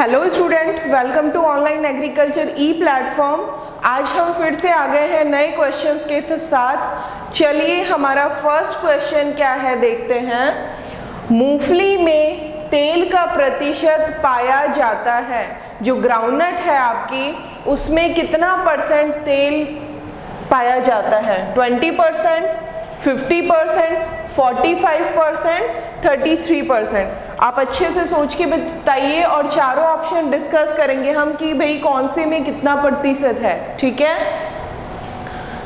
Hello student, welcome to online agriculture e platform. आज हम फिर से आ गए हैं नए क्वेश्चंस के साथ। चलिए हमारा फर्स्ट क्वेश्चन क्या है देखते हैं। मूंगफली में तेल का प्रतिशत पाया जाता है, जो ग्राउंडनट है आपकी उसमें कितना परसेंट तेल पाया जाता है? 20%, 50%, 45%, 33%। आप अच्छे से सोच के बताइए और चारों ऑप्शन डिस्कस करेंगे हम कि भाई कौन से में कितना प्रतिशत है। ठीक है,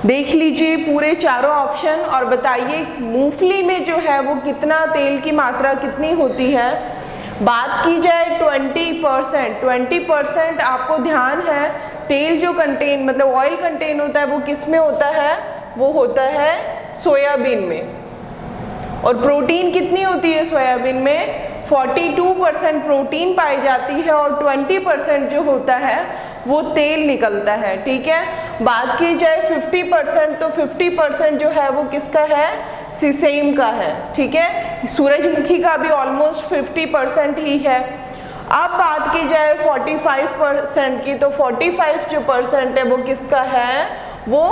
देख लीजिए पूरे चारों ऑप्शन और बताइए मूंगफली में जो है वो कितना तेल की मात्रा कितनी होती है। बात की जाए 20%, आपको ध्यान है तेल जो मतलब ऑयल कंटेन होता है वो किस में होता है? वो होता है सोयाबीन में। और प्रोटीन कितनी होती है सोयाबीन में? 42% प्रोटीन पाई जाती है और 20% जो होता है वो तेल निकलता है। ठीक है, बात की जाए 50%, तो 50% जो है वो किसका है? सीसेम का है। ठीक है, सूरजमुखी का भी ऑलमोस्ट 50% ही है। अब बात की जाए 45% की, तो 45% है वो किसका है? वो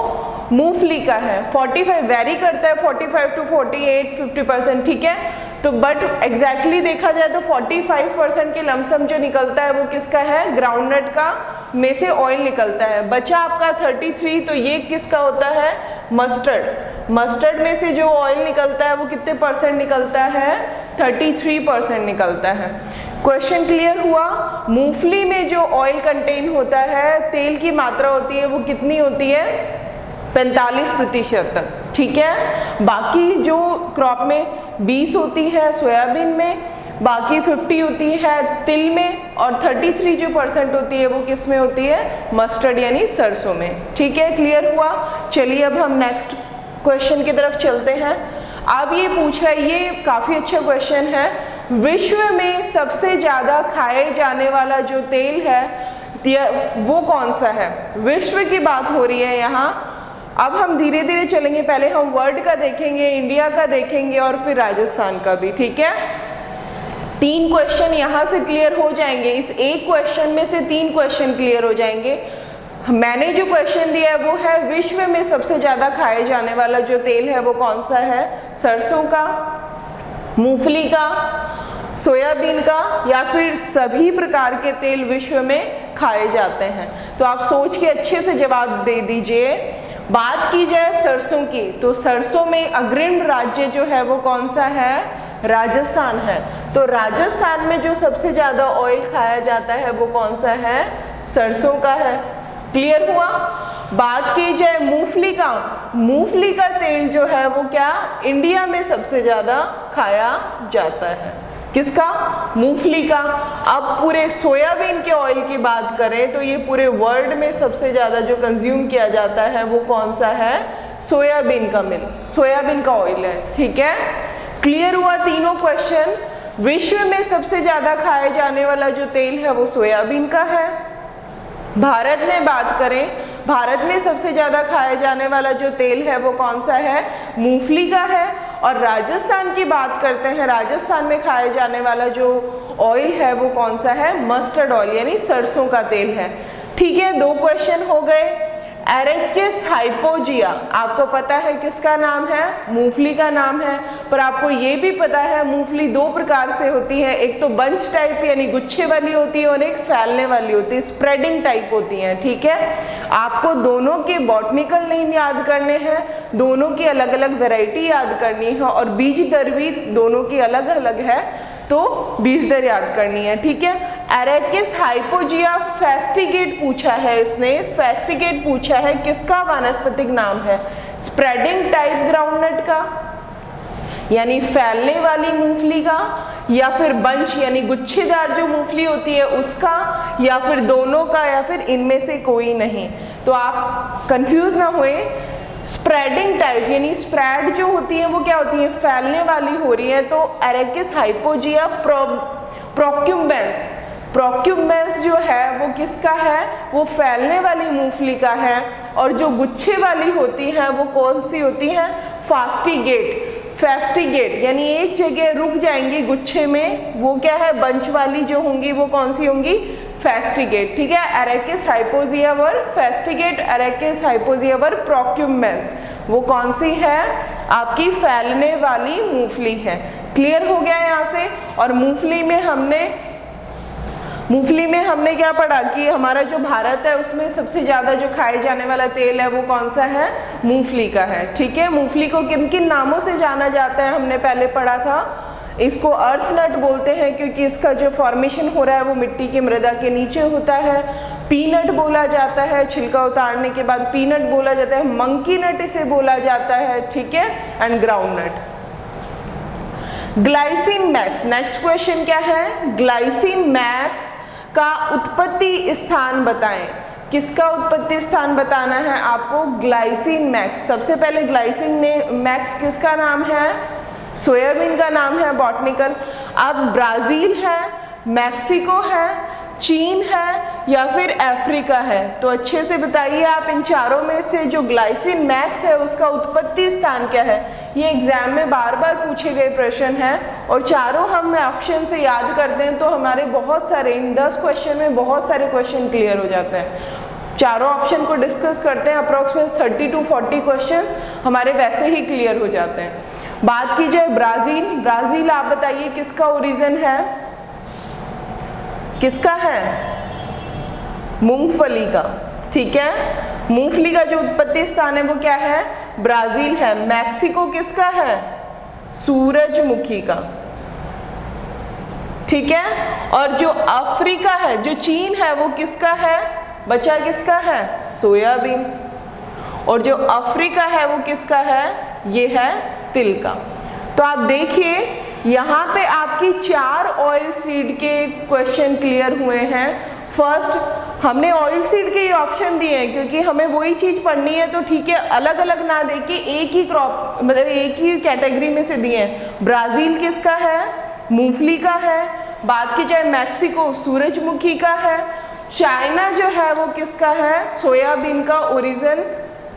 मूंगफली का है। 45 वेरी करता है 45 to 48, 50%। ठीक है, तो बट एग्जैक्टली देखा जाए तो 45% के लमसम जो निकलता है वो किसका है? ग्राउंडनट का में से ऑयल निकलता है। बचा आपका 33, तो ये किसका होता है? मस्टर्ड में से जो ऑयल निकलता है वो कितने परसेंट निकलता है? 33% निकलता है। क्वेश्चन क्लियर हुआ? मूंगफली में जो ऑयल कंटेन होता है, तेल की मात्रा होती है वो कितनी होती है? 45% तक। ठीक है, बाकी जो क्रॉप में 20 होती है सोयाबीन में, बाकी 50 होती है तिल में, और 33 जो परसेंट होती है वो किस में होती है? मस्टर्ड यानी सरसों में। ठीक है, क्लियर हुआ? चलिए अब हम नेक्स्ट क्वेश्चन की तरफ चलते हैं। अब ये पूछा है, ये काफ़ी अच्छा क्वेश्चन है, विश्व में सबसे ज़्यादा खाए जाने वाला जो तेल है वो कौन सा है? विश्व की बात हो रही है यहाँ। अब हम धीरे धीरे चलेंगे, पहले हम वर्ल्ड का देखेंगे, इंडिया का देखेंगे और फिर राजस्थान का भी। ठीक है, 3 क्वेश्चन यहाँ से क्लियर हो जाएंगे। इस एक क्वेश्चन में से 3 क्वेश्चन क्लियर हो जाएंगे। मैंने जो क्वेश्चन दिया है वो है विश्व में सबसे ज़्यादा खाए जाने वाला जो तेल है वो कौन सा है? सरसों का, मूंगफली का, सोयाबीन का, या फिर सभी प्रकार के तेल विश्व में खाए जाते हैं? तो आप सोच के अच्छे से जवाब दे दीजिए। बात की जाए सरसों की, तो सरसों में अग्रणी राज्य जो है वो कौन सा है? राजस्थान है। तो राजस्थान में जो सबसे ज़्यादा ऑयल खाया जाता है वो कौन सा है? सरसों का है। क्लियर हुआ? बात की जाए मूंगफली का तेल जो है वो क्या इंडिया में सबसे ज़्यादा खाया जाता है? किसका? मूंगफली का। अब पूरे सोयाबीन के ऑयल की बात करें तो ये पूरे वर्ल्ड में सबसे ज़्यादा जो कंज्यूम किया जाता है वो कौन सा है? सोयाबीन का ऑयल है। ठीक है, क्लियर हुआ तीनों क्वेश्चन? विश्व में सबसे ज़्यादा खाए जाने वाला जो तेल है वो सोयाबीन का है। भारत में बात करें, भारत में सबसे ज़्यादा खाए जाने वाला जो तेल है वो कौन सा है? मूंगफली का है। और राजस्थान की बात करते हैं, राजस्थान में खाए जाने वाला जो ऑयल है वो कौन सा है? मस्टर्ड ऑयल यानी सरसों का तेल है। ठीक है, 2 क्वेश्चन हो गए। एरेकिस हाइपोजिया आपको पता है किसका नाम है? मूंगफली का नाम है। पर आपको ये भी पता है मूंगफली 2 प्रकार से होती है, एक तो बंच टाइप यानी गुच्छे वाली होती है और एक फैलने वाली होती है, स्प्रेडिंग टाइप होती है। ठीक है, आपको दोनों के बॉटनिकल नेम याद करने हैं, दोनों की अलग अलग वैरायटी याद करनी है और बीज दर भी दोनों की अलग अलग है, तो बीज दर याद करनी है। ठीक है, एरेकिस हाइपोजिया फेस्टिगेट पूछा है इसने, फेस्टिगेट पूछा है, किसका वानस्पतिक नाम है? स्प्रेडिंग टाइप ग्राउंडनट का यानी फैलने वाली मूंगफली का, या फिर बंच यानी गुच्छेदार जो मूंगफली होती है उसका, या फिर दोनों का, या फिर इनमें से कोई नहीं। तो आप कंफ्यूज ना हुए। स्प्रेडिंग टाइप यानी स्प्रेड जो होती है वो क्या होती है? फैलने वाली हो रही है, तो एरेकिस हाइपोजिया प्रोक्यूम्बेंस जो है वो किसका है? वो फैलने वाली मूंगफली का है। और जो गुच्छे वाली होती है वो कौन सी होती है? फेस्टिगेट यानी एक जगह रुक जाएंगी गुच्छे में, वो क्या है, बंच वाली जो होंगी वो कौन सी होंगी, फेस्टिगेट। ठीक है, एरेकिस हाइपोजिया वर फेस्टिगेट, एरेकिस हाइपोजिया वर प्रोक्यूमेंस, वो कौन सी है, आपकी फैलने वाली मूंगफली है। क्लियर हो गया यहाँ से। और मूंगफली में हमने क्या पढ़ा कि हमारा जो भारत है उसमें सबसे ज़्यादा जो खाए जाने वाला तेल है वो कौन सा है, मूंगफली का है। ठीक है, मूंगफली को किन किन नामों से जाना जाता है हमने पहले पढ़ा था। इसको अर्थ नट बोलते हैं क्योंकि इसका जो फॉर्मेशन हो रहा है वो मिट्टी की मृदा के नीचे होता है। पीनट बोला जाता है, छिलका उतारने के बाद पीनट बोला जाता है। मंकी नट इसे बोला जाता है। ठीक है, and groundnut. Glycine max, next question क्या है, ग्लाइसिन मैक्स का उत्पत्ति स्थान बताएं। किसका उत्पत्ति स्थान बताना है आपको, ग्लाइसिन मैक्स। सबसे पहले ग्लाइसिन मैक्स किसका नाम है, सोयाबीन का नाम है बॉटनिकल। अब ब्राजील है, मैक्सिको है, चीन है या फिर अफ्रीका है, तो अच्छे से बताइए आप इन चारों में से जो ग्लाइसिन मैक्स है उसका उत्पत्ति स्थान क्या है। ये एग्जाम में बार बार पूछे गए प्रश्न हैं और चारों हम ऑप्शन से याद करते हैं तो हमारे बहुत सारे, इन 10 क्वेश्चन में बहुत सारे क्वेश्चन क्लियर हो जाते हैं। चारों ऑप्शन को डिस्कस करते हैं, अप्रोक्सीमेट 30 to 40 क्वेश्चन हमारे वैसे ही क्लियर हो जाते हैं। बात की जाए ब्राजील आप बताइए किसका ओरिजिन है, किसका है, मूंगफली का। ठीक है, मूंगफली का जो उत्पत्ति स्थान है वो क्या है, ब्राजील है। मैक्सिको किसका है, सूरजमुखी का। ठीक है, और जो अफ्रीका है, जो चीन है, वो किसका है, बचा किसका है, सोयाबीन। और जो अफ्रीका है वो किसका है, ये है तिल का। तो आप देखिए यहाँ पे आपकी 4 ऑयल सीड के क्वेश्चन क्लियर हुए हैं। फर्स्ट हमने ऑयल सीड के ये ऑप्शन दिए हैं क्योंकि हमें वही चीज़ पढ़नी है, तो ठीक है अलग अलग ना देके एक ही क्रॉप मतलब एक ही कैटेगरी में से दिए हैं। ब्राज़ील किसका है, मूंगफली का है। बात की जाए मैक्सिको, सूरजमुखी का है। चाइना जो है वो किसका है, सोयाबीन का ओरिजिन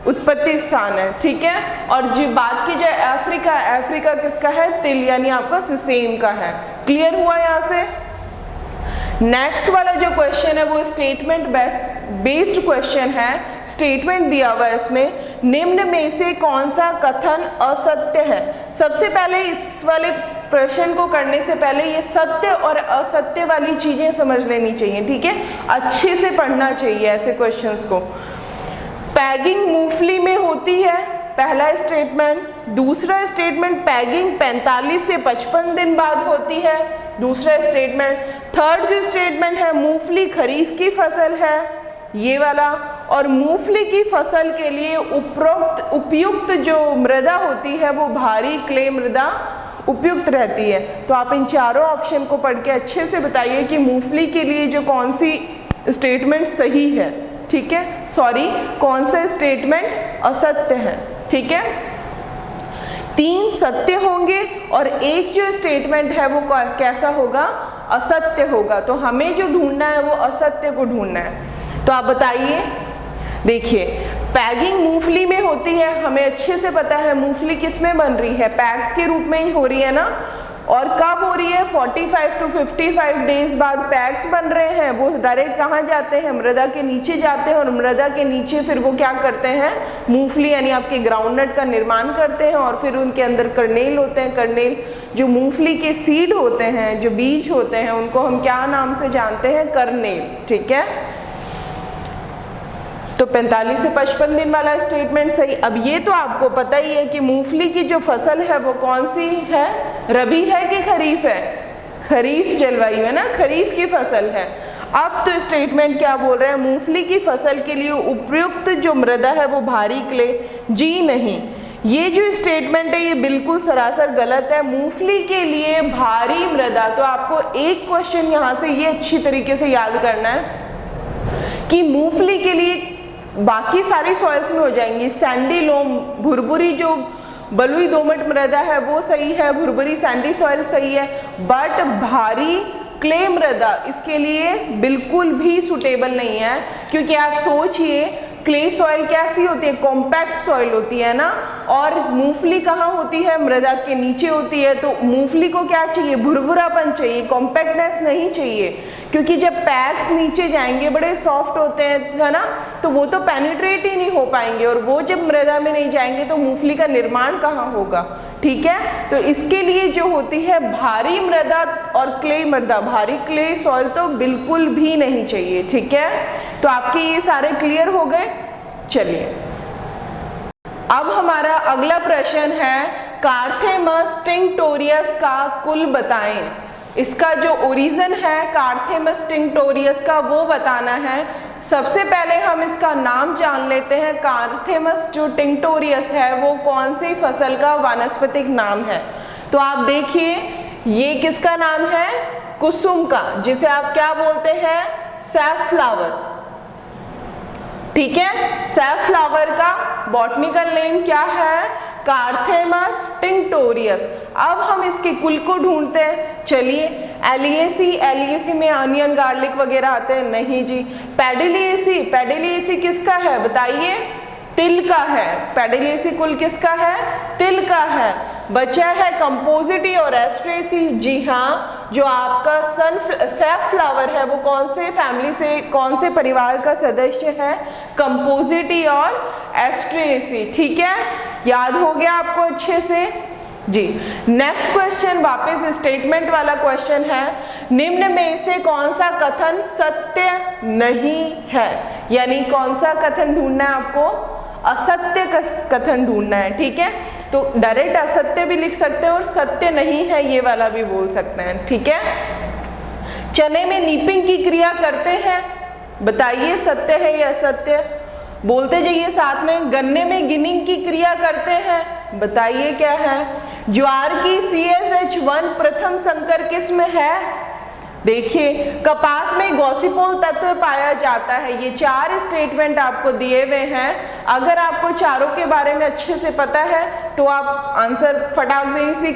उत्पत्ति स्थान है। ठीक है, और जो बात की जाए अफ्रीका किसका है, तिल यानी आपका सिसेम का है। क्लियर हुआ यहाँ से। नेक्स्ट वाला जो क्वेश्चन है वो स्टेटमेंट बेस्ड क्वेश्चन है। स्टेटमेंट दिया हुआ है इसमें, निम्न में से कौन सा कथन असत्य है। सबसे पहले इस वाले प्रश्न को करने से पहले ये सत्य और असत्य वाली चीजें समझ लेनी चाहिए। ठीक है, अच्छे से पढ़ना चाहिए ऐसे क्वेश्चंस को। पैगिंग मूंगफली में होती है, पहला स्टेटमेंट। दूसरा स्टेटमेंट पैगिंग 45 से 55 दिन बाद होती है, दूसरा स्टेटमेंट। थर्ड जो स्टेटमेंट है, मूंगफली खरीफ की फसल है, ये वाला। और मूंगफली की फसल के लिए उपयुक्त जो मृदा होती है वो भारी क्ले मृदा उपयुक्त रहती है। तो आप इन चारों ऑप्शन को पढ़ के अच्छे से बताइए कि मूंगफली के लिए जो कौन सी स्टेटमेंट सही है। ठीक है, सॉरी कौन सा स्टेटमेंट असत्य है। ठीक है, 3 सत्य होंगे और एक जो स्टेटमेंट है वो कैसा होगा, असत्य होगा। तो हमें जो ढूंढना है वो असत्य को ढूंढना है। तो आप बताइए, देखिए पैगिंग मूंगफली में होती है, हमें अच्छे से पता है मूंगफली किस में बन रही है, पैग्स के रूप में ही हो रही है ना। और कब हो रही है, 45 to 55 डेज बाद पैक्स बन रहे हैं। वो डायरेक्ट कहाँ जाते हैं, मृदा के नीचे जाते हैं और मृदा के नीचे फिर वो क्या करते हैं, मूंगफली यानी आपके ग्राउंडनट का निर्माण करते हैं। और फिर उनके अंदर कर्नेल होते हैं। कर्नेल जो मूंगफली के सीड होते हैं, जो बीज होते हैं, उनको हम क्या नाम से जानते हैं, कर्नेल। ठीक है, तो 45 से 55 दिन वाला स्टेटमेंट सही। अब ये तो आपको पता ही है कि मूंगफली की जो फसल है वो कौन सी है, रबी है कि खरीफ है, खरीफ जलवायु है ना, खरीफ की फसल है। अब तो स्टेटमेंट क्या बोल रहे हैं, मूंगफली की फसल के लिए उपयुक्त जो मृदा है वो भारी क्ले, जी नहीं, ये जो स्टेटमेंट है ये बिल्कुल सरासर गलत है। मूंगफली के लिए भारी मृदा, तो आपको एक क्वेश्चन यहाँ से ये अच्छी तरीके से याद करना है कि मूंगफली के लिए बाकी सारी सॉइल्स में हो जाएंगी, सैंडी लोम, भुरभुरी जो बलुई दोमट मृदा है वो सही है, भुरभुरी सैंडी सॉइल सही है, बट भारी क्ले मृदा इसके लिए बिल्कुल भी सुटेबल नहीं है। क्योंकि आप सोचिए क्ले सॉइल कैसी होती है, कॉम्पैक्ट सॉइल होती है ना, और मूंगफली कहाँ होती है, मृदा के नीचे होती है। तो मूंगफली को क्या चाहिए, भुरभुरापन चाहिए, कॉम्पैक्टनेस नहीं चाहिए, क्योंकि जब पैक्स नीचे जाएंगे बड़े सॉफ्ट होते हैं, है ना, तो वो तो पेनिट्रेट ही नहीं हो पाएंगे, और वो जब मृदा में नहीं जाएंगे तो मूंगफली का निर्माण कहाँ होगा। ठीक है, तो इसके लिए जो होती है भारी मृदा और क्ले मृदा, भारी क्ले सॉइल तो बिल्कुल भी नहीं चाहिए। ठीक है, तो आपके ये सारे क्लियर हो गए। चलिए अब हमारा अगला प्रश्न है कार्थेमस टिंक्टोरियस का कुल बताएं। इसका जो ओरिजिन है कार्थेमस टिंक्टोरियस का वो बताना है। सबसे पहले हम इसका नाम जान लेते हैं। कार्थेमस जो टिंक्टोरियस है वो कौन सी फसल का वानस्पतिक नाम है। तो आप देखिए ये किसका नाम है, कुसुम का, जिसे आप क्या बोलते हैं, सैफफ्लावर। ठीक है, सैफफ्लावर का बॉटनिकल नेम क्या है, कार्थेमस टिंक्टोरियस। अब हम इसके कुल को ढूंढते हैं। चलिए एलिएसी, एलिएसी में अनियन गार्लिक वगैरह आते हैं, नहीं जी। पेडिलिएसी, पेडिलिएसी किसका है बताइए, तिल का है। पेडिलिएसी कुल किसका है, तिल का है। बचा है कंपोजिटी और एस्ट्रेसी। जी हाँ, जो आपका सैफफ्लावर है वो कौन से फैमिली से, कौन से परिवार का सदस्य है, कंपोजिटी और एस्ट्रेसी। ठीक है, याद हो गया आपको अच्छे से जी। नेक्स्ट क्वेश्चन वापस स्टेटमेंट वाला क्वेश्चन है, निम्न में से कौन सा कथन सत्य नहीं है। यानी कौन सा कथन ढूंढना है आपको, असत्य कथन ढूंढना है। ठीक है, तो डायरेक्ट असत्य भी लिख सकते हैं और सत्य नहीं है ये वाला भी बोल सकते हैं। ठीक है, चने में नीपिंग की क्रिया करते हैं, बताइए सत्य है या असत्य, बोलते जाइए साथ में। गन्ने में गिनिंग की क्रिया करते हैं, बताइए क्या है। ज्वार की CSH1 प्रथम संकर किस्म है। देखिए कपास में गॉसिपोल तत्व पाया जाता है। ये 4 स्टेटमेंट आपको दिए हुए हैं। अगर आपको चारों के बारे में अच्छे से पता है तो आप आंसर फटाक से इसी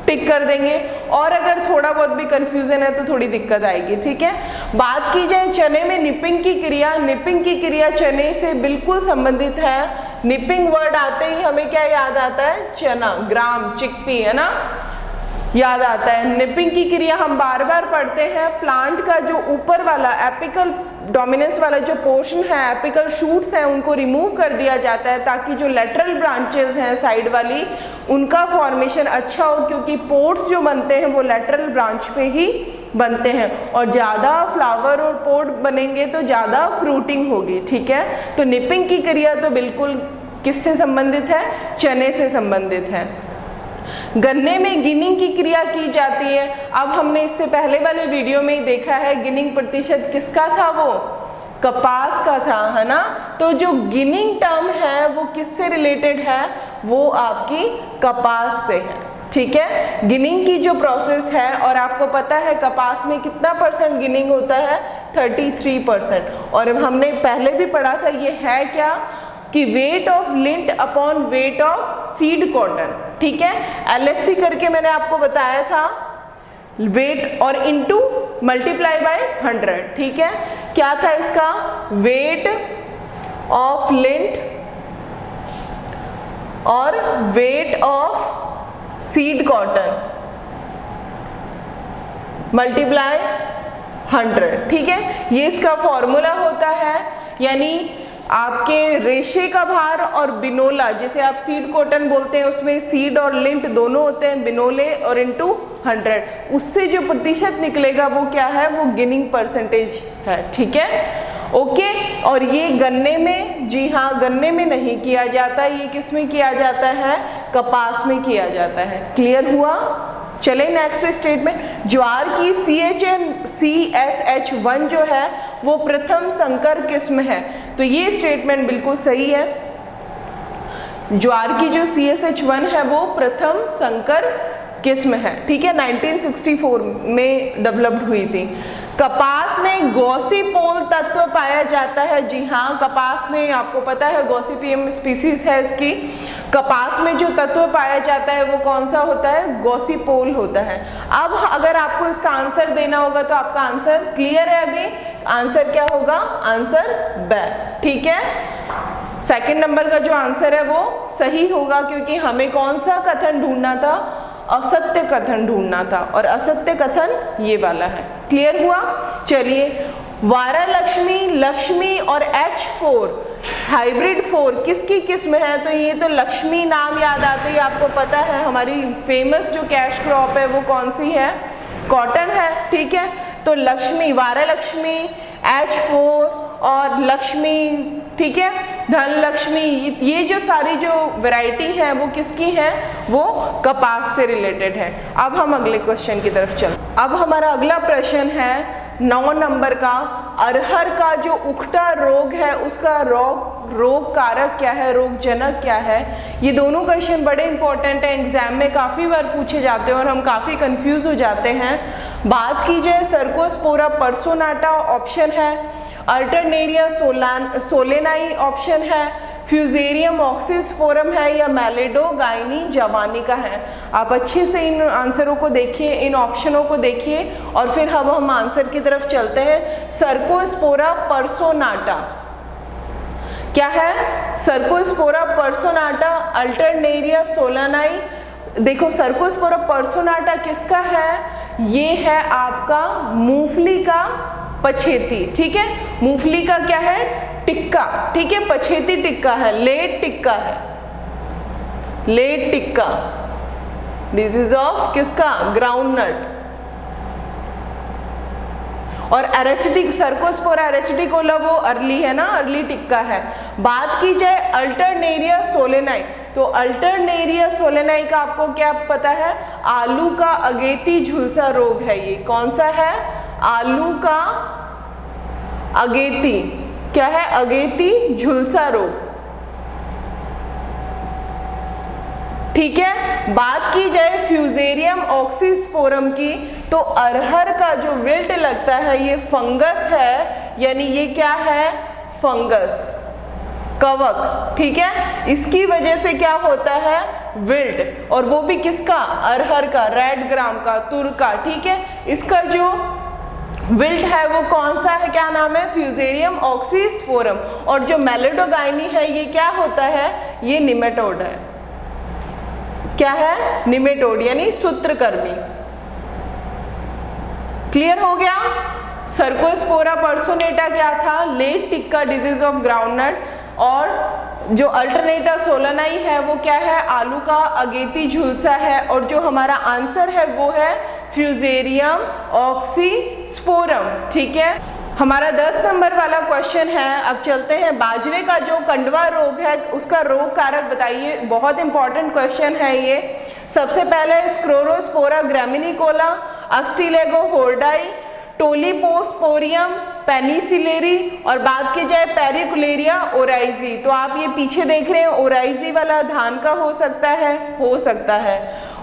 पिक कर देंगे, और अगर थोड़ा बहुत भी कंफ्यूजन है तो थोड़ी दिक्कत आएगी। ठीक है, बात की जाए चने में निपिंग की क्रिया, निपिंग की क्रिया चने से बिल्कुल संबंधित है। निपिंग वर्ड आते ही हमें क्या याद आता है, चना, ग्राम, चिकपी, है ना, याद आता है। निपिंग की क्रिया हम बार बार पढ़ते हैं। प्लांट का जो ऊपर वाला एपिकल डोमिनेंस वाला जो पोर्शन है, एपिकल शूट्स हैं, उनको रिमूव कर दिया जाता है ताकि जो लेटरल ब्रांचेस हैं साइड वाली, उनका फॉर्मेशन अच्छा हो, क्योंकि पोर्ट्स जो बनते हैं वो लेटरल ब्रांच पे ही बनते हैं, और ज़्यादा फ्लावर और पोर्ट बनेंगे तो ज़्यादा फ्रूटिंग होगी। ठीक है, तो निपिंग की क्रिया तो बिल्कुल किससे संबंधित है, चने से संबंधित है। गन्ने में गिनिंग की क्रिया की जाती है। अब हमने इससे पहले वाले वीडियो में ही देखा है गिनिंग प्रतिशत किसका था, वो कपास का था, है ना। तो जो गिनिंग टर्म है वो किससे रिलेटेड है, वो आपकी कपास से है। ठीक है, गिनिंग की जो प्रोसेस है, और आपको पता है कपास में कितना % गिनिंग होता है, 33%। और हमने पहले भी पढ़ा था ये है क्या, कि weight of lint upon weight of seed cotton. ठीक है, LSC करके मैंने आपको बताया था, वेट और इनटू मल्टीप्लाई बाय 100। ठीक है, क्या था इसका, वेट ऑफ लिंट और weight of seed cotton multiply 100। ठीक है, ये इसका फॉर्मूला होता है। यानी आपके रेशे का भार और बिनोला, जिसे आप सीड कॉटन बोलते हैं, उसमें सीड और लिंट दोनों होते हैं, बिनोले और इनटू 100, उससे जो प्रतिशत निकलेगा वो क्या है, वो गिनिंग परसेंटेज है। ठीक है, ओके। और ये गन्ने में, जी हाँ, गन्ने में नहीं किया जाता, ये किस में किया जाता है, कपास में किया जाता है। क्लियर हुआ। चले नेक्स्ट स्टेटमेंट, ज्वार की CSH1 जो है वो प्रथम संकर किस्म है। तो ये स्टेटमेंट बिल्कुल सही है। ज्वार की जो CSH1 है वो प्रथम संकर किस्म है। ठीक है, 1964 में डेवलप्ड हुई थी। कपास में गॉसिपोल तत्व पाया जाता है। जी हाँ, कपास में आपको पता है गॉसिपियम स्पीसीज है इसकी। कपास में जो तत्व पाया जाता है वो कौन सा होता है, गॉसिपोल होता है। अब अगर आपको इसका आंसर देना होगा तो आपका आंसर क्लियर है। अभी आंसर क्या होगा, आंसर ब। ठीक है, सेकंड नंबर का जो आंसर है वो सही होगा, क्योंकि हमें कौन सा कथन ढूंढना था, असत्य कथन ढूंढना था, और असत्य कथन ये वाला है। क्लियर हुआ? चलिए, वारालक्ष्मी, लक्ष्मी और H4 हाइब्रिड 4 किसकी किस्म है? तो ये तो लक्ष्मी नाम याद आते ही आपको पता है हमारी फेमस जो कैश क्रॉप है वो कौन सी है? कॉटन है। ठीक है, तो लक्ष्मी, वारालक्ष्मी, H4 और लक्ष्मी, ठीक है, धन लक्ष्मी, ये जो सारी जो वैरायटी है वो किसकी है? वो कपास से रिलेटेड है। अब हम अगले क्वेश्चन की तरफ चल। अब हमारा अगला प्रश्न है 9 नंबर का, अरहर का जो उखटा रोग है उसका रोग कारक क्या है, रोग जनक क्या है? ये दोनों क्वेश्चन बड़े इंपॉर्टेंट हैं, एग्जाम में काफ़ी बार पूछे जाते हैं और हम काफ़ी कंफ्यूज हो जाते हैं। बात की जाए सर्कोस्पोरा पर्सोनाटा ऑप्शन है, अल्टरनेरिया सोलेनाई ऑप्शन है, फ्यूजेरियम ऑक्सिस्फोरम है, या मैलेडोगाइनी जवानिका है। आप अच्छे से इन आंसरों को देखिए, इन ऑप्शनों को देखिए और फिर हम आंसर की तरफ चलते हैं। सर्कोस्पोरा पर्सोनाटा क्या है? Cercospora पर्सोनाटा, Alternaria solani. देखो, सर्कोस्पोरा पर्सोनाटा किसका है? ये है आपका मूंगफली का पछेती। ठीक है, मूंगफली का क्या है? टिक्का। ठीक है, पछेती टिक्का है, लेट टिक्का है, लेट टिक्का। डिजीज ऑफ किसका? ग्राउंडनट। और एरेचिटिक, सर्कोस्पोरा एरेचिटिकोला वो अर्ली है ना, अर्ली टिक्का है। बात की जाए अल्टरनेरिया सोलेनाई, तो अल्टरनेरिया सोलेनाई का आपको क्या पता है? आलू का अगेती झुलसा रोग है। ये कौन सा है? आलू का अगेती, क्या है? अगेती झुलसा रोग। ठीक है, बात की जाए फ्यूजेरियम ऑक्सिस्फोरम की, तो अरहर का जो विल्ट लगता है ये फंगस है, यानी ये क्या है? फंगस, कवक। ठीक है, इसकी वजह से क्या होता है? विल्ट, और वो भी किसका? अरहर का, रेड ग्राम का, तुर का। ठीक है, इसका जो विल्ट है वो कौन सा है? क्या नाम है? फ्यूजेरियम ऑक्सिस्फोरम। और जो मैलेडोगाइनी है ये क्या होता है? ये निमेटोड है। क्या है? निमेटोड, यानी सूत्रकर्मी। क्लियर हो गया? सर्कोस्पोरा पर्सोनेटा क्या था? Late tikka, disease of groundnut. और जो अल्टरनेटा सोलेनाई है वो क्या है? आलू का अगेती झुलसा है। और जो हमारा आंसर है वो है फ्यूजेरियम ऑक्सीस्पोरम। ठीक है, हमारा 10 नंबर वाला क्वेश्चन है। अब चलते हैं, बाजरे का जो कंडवा रोग है उसका रोग कारक बताइए। बहुत इंपॉर्टेंट क्वेश्चन है ये। सबसे पहले स्क्लेरोस्पोरा ग्रामिनिकोला, अस्टिलेगो होर्डाई, टोलिपोस्पोरियम पेनिसिलेरी, और बात की जाए पेरिकुलेरिया ओराइजी। तो आप ये पीछे देख रहे हैं, ओराइजी वाला धान का हो सकता है,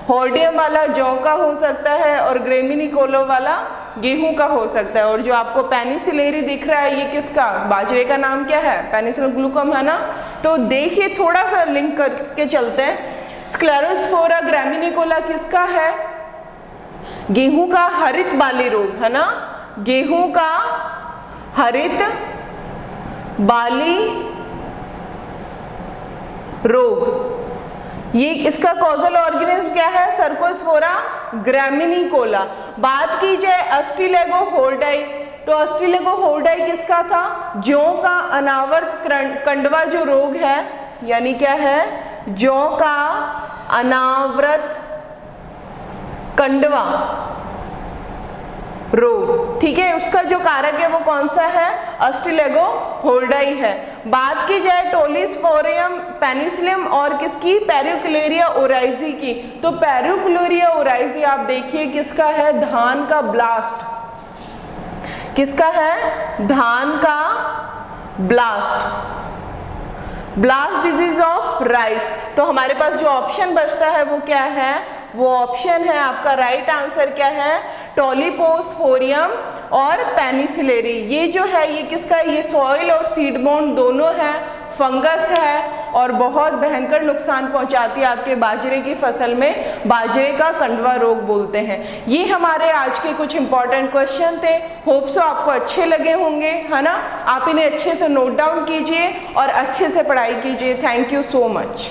होर्डियम वाला जौ का हो सकता है, और ग्रेमिनिकोलो वाला गेहूं का हो सकता है। और जो आपको पेनिसिलेरी दिख रहा है ये किसका? बाजरे का नाम क्या है? पेनिसिलिन ग्लूकम है ना। तो देखिए, थोड़ा सा लिंक करके चलते हैं। स्क्लेरोस्पोरा ग्रामिनिकोला किसका है? गेहूं का हरित बाली रोग है ना, गेहूं का हरित बाली रोग। ये इसका कॉजल ऑर्गेनिज्म क्या है? सर्कोस्पोरा ग्रामिनिकोला। बात की जाए अस्टिलेगो होर्डाई, तो अस्टिलेगो होर्डाई किसका था? जौ का अनावर्त कंडवा जो रोग है, यानी क्या है? जौ का अनावृत कंडवा रोग। ठीक है, उसका जो कारक है वो कौन सा है? अस्टिलेगो होर्डाई है। बात की जाए टोलिस्पोरियम पेनिसिलियम और किसकी? पेरिकुलेरिया ओराइजी की, तो पेरिकुलेरिया ओराइजी आप देखिए किसका है? धान का ब्लास्ट। किसका है? धान का blast, blast disease of rice. तो हमारे पास जो ऑप्शन बचता है वो क्या है? वो ऑप्शन है आपका राइट आंसर क्या है? टोलिपोस्पोरियम और पेनिसिलेरी। ये जो है ये किसका है? ये सॉइल और सीड बोर्न दोनों है, फंगस है और बहुत भयंकर नुकसान पहुंचाती है आपके बाजरे की फसल में, बाजरे का कंडवा रोग बोलते हैं। ये हमारे आज के कुछ इंपॉर्टेंट क्वेश्चन थे। होप सो आपको अच्छे लगे होंगे, है ना। आप इन्हें अच्छे से नोट डाउन कीजिए और अच्छे से पढ़ाई कीजिए। Thank you so much.